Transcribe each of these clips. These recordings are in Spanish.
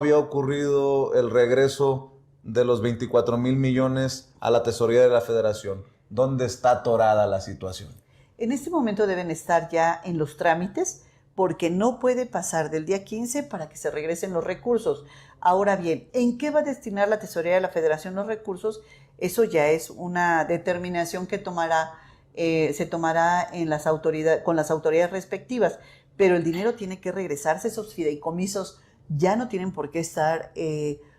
había ocurrido el regreso de los 24,000 millones a la tesorería de la Federación. ¿Dónde está atorada la situación? En este momento deben estar ya en los trámites porque no puede pasar del día 15 para que se regresen los recursos. Ahora bien, ¿en qué va a destinar la tesorería de la Federación los recursos? Eso ya es una determinación que se tomará en con las autoridades respectivas, pero el dinero tiene que regresarse. Esos fideicomisos ya no tienen por qué estar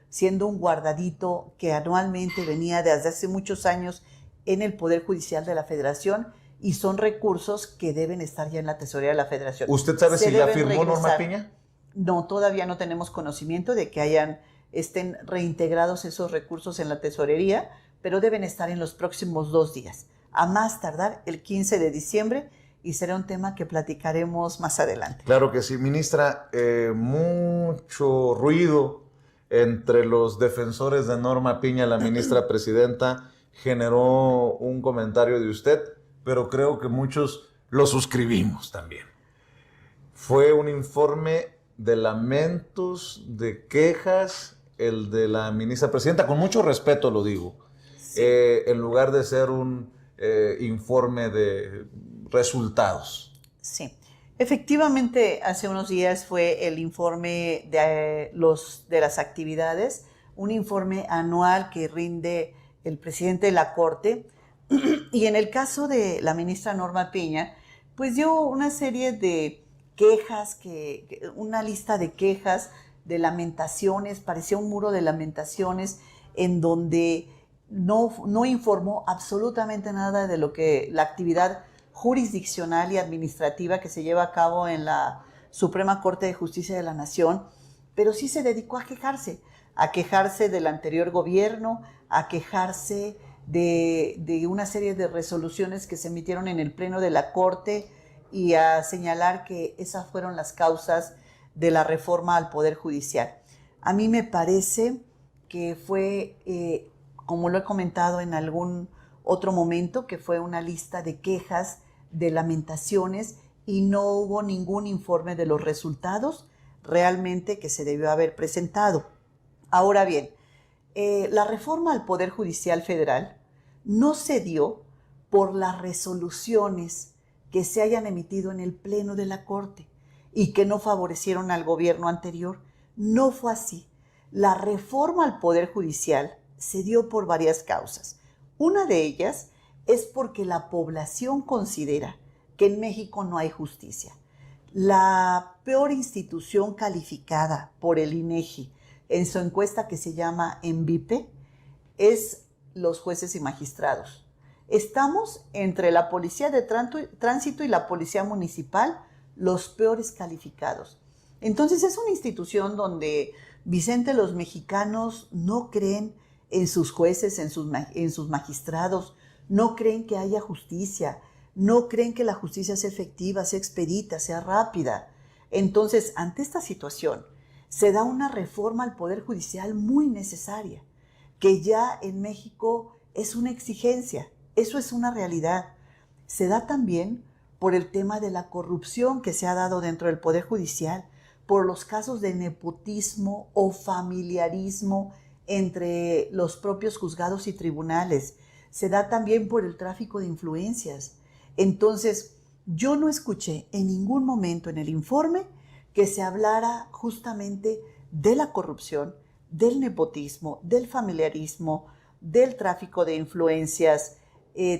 siendo un guardadito que anualmente venía desde hace muchos años en el Poder Judicial de la Federación, y son recursos que deben estar ya en la tesorería de la Federación. ¿Usted sabe si ya firmó Norma Piña? No, todavía no tenemos conocimiento de que estén reintegrados esos recursos en la tesorería, pero deben estar en los próximos 2 días, a más tardar el 15 de diciembre, y será un tema que platicaremos más adelante. Claro que sí, ministra. Mucho ruido entre los defensores de Norma Piña. La ministra presidenta generó un comentario de usted, pero creo que muchos lo suscribimos también. Fue un informe de lamentos, de quejas, el de la ministra presidenta, con mucho respeto lo digo, Sí. En lugar de ser un informe de resultados. Sí, efectivamente, hace unos días fue el informe de las actividades, un informe anual que rinde el presidente de la Corte, y en el caso de la ministra Norma Piña, pues dio una serie de quejas, una lista de quejas, de lamentaciones, parecía un muro de lamentaciones en donde no informó absolutamente nada de lo que la actividad jurisdiccional y administrativa que se lleva a cabo en la Suprema Corte de Justicia de la Nación, pero sí se dedicó a quejarse del anterior gobierno, a quejarse de una serie de resoluciones que se emitieron en el Pleno de la Corte, y a señalar que esas fueron las causas de la reforma al Poder Judicial. A mí me parece que fue, como lo he comentado en algún otro momento, que fue una lista de quejas, de lamentaciones, y no hubo ningún informe de los resultados realmente que se debió haber presentado. Ahora bien, la reforma al Poder Judicial Federal no se dio por las resoluciones que se hayan emitido en el Pleno de la Corte y que no favorecieron al gobierno anterior. No fue así. La reforma al Poder Judicial se dio por varias causas. Una de ellas es porque la población considera que en México no hay justicia. La peor institución calificada por el INEGI en su encuesta, que se llama ENVIPE, es los jueces y magistrados. Estamos entre la Policía de Tránsito y la Policía Municipal, los peores calificados. Entonces es una institución donde, Vicente, los mexicanos no creen en sus jueces, en sus magistrados, no creen que haya justicia, no creen que la justicia sea efectiva, sea expedita, sea rápida. Entonces, ante esta situación, se da una reforma al Poder Judicial muy necesaria, que ya en México es una exigencia, eso es una realidad. Se da también por el tema de la corrupción que se ha dado dentro del Poder Judicial, por los casos de nepotismo o familiarismo entre los propios juzgados y tribunales. Se da también por el tráfico de influencias. Entonces, yo no escuché en ningún momento en el informe que se hablara justamente de la corrupción, del nepotismo, del familiarismo, del tráfico de influencias.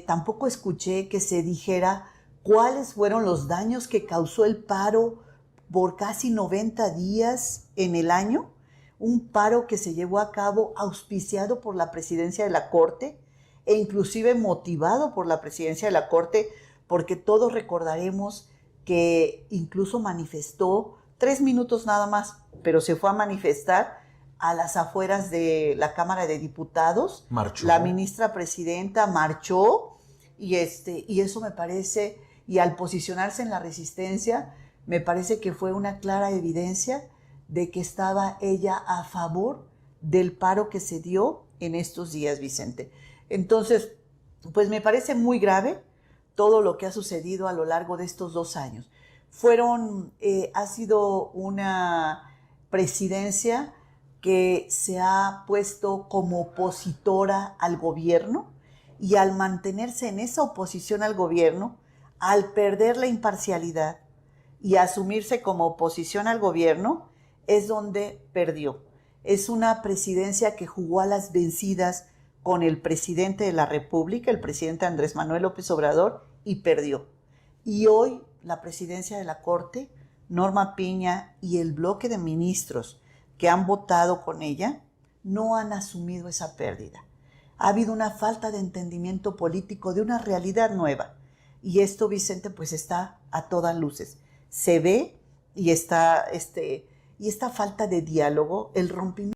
Tampoco escuché que se dijera cuáles fueron los daños que causó el paro por casi 90 días en el año, un paro que se llevó a cabo auspiciado por la presidencia de la Corte e inclusive motivado por la presidencia de la Corte, porque todos recordaremos que incluso manifestó 3 minutos nada más, pero se fue a manifestar a las afueras de la Cámara de Diputados. Marchó. La ministra presidenta marchó, y eso me parece, y al posicionarse en la resistencia, me parece que fue una clara evidencia de que estaba ella a favor del paro que se dio en estos días, Vicente. Entonces, pues me parece muy grave todo lo que ha sucedido a lo largo de estos 2 años. Ha sido una presidencia que se ha puesto como opositora al gobierno, y al mantenerse en esa oposición al gobierno, al perder la imparcialidad y asumirse como oposición al gobierno, es donde perdió. Es una presidencia que jugó a las vencidas con el presidente de la República, el presidente Andrés Manuel López Obrador, y perdió. Y hoy la presidencia de la Corte, Norma Piña y el bloque de ministros que han votado con ella, no han asumido esa pérdida. Ha habido una falta de entendimiento político de una realidad nueva. Y esto, Vicente, pues está a todas luces. Se ve y está esta falta de diálogo, el rompimiento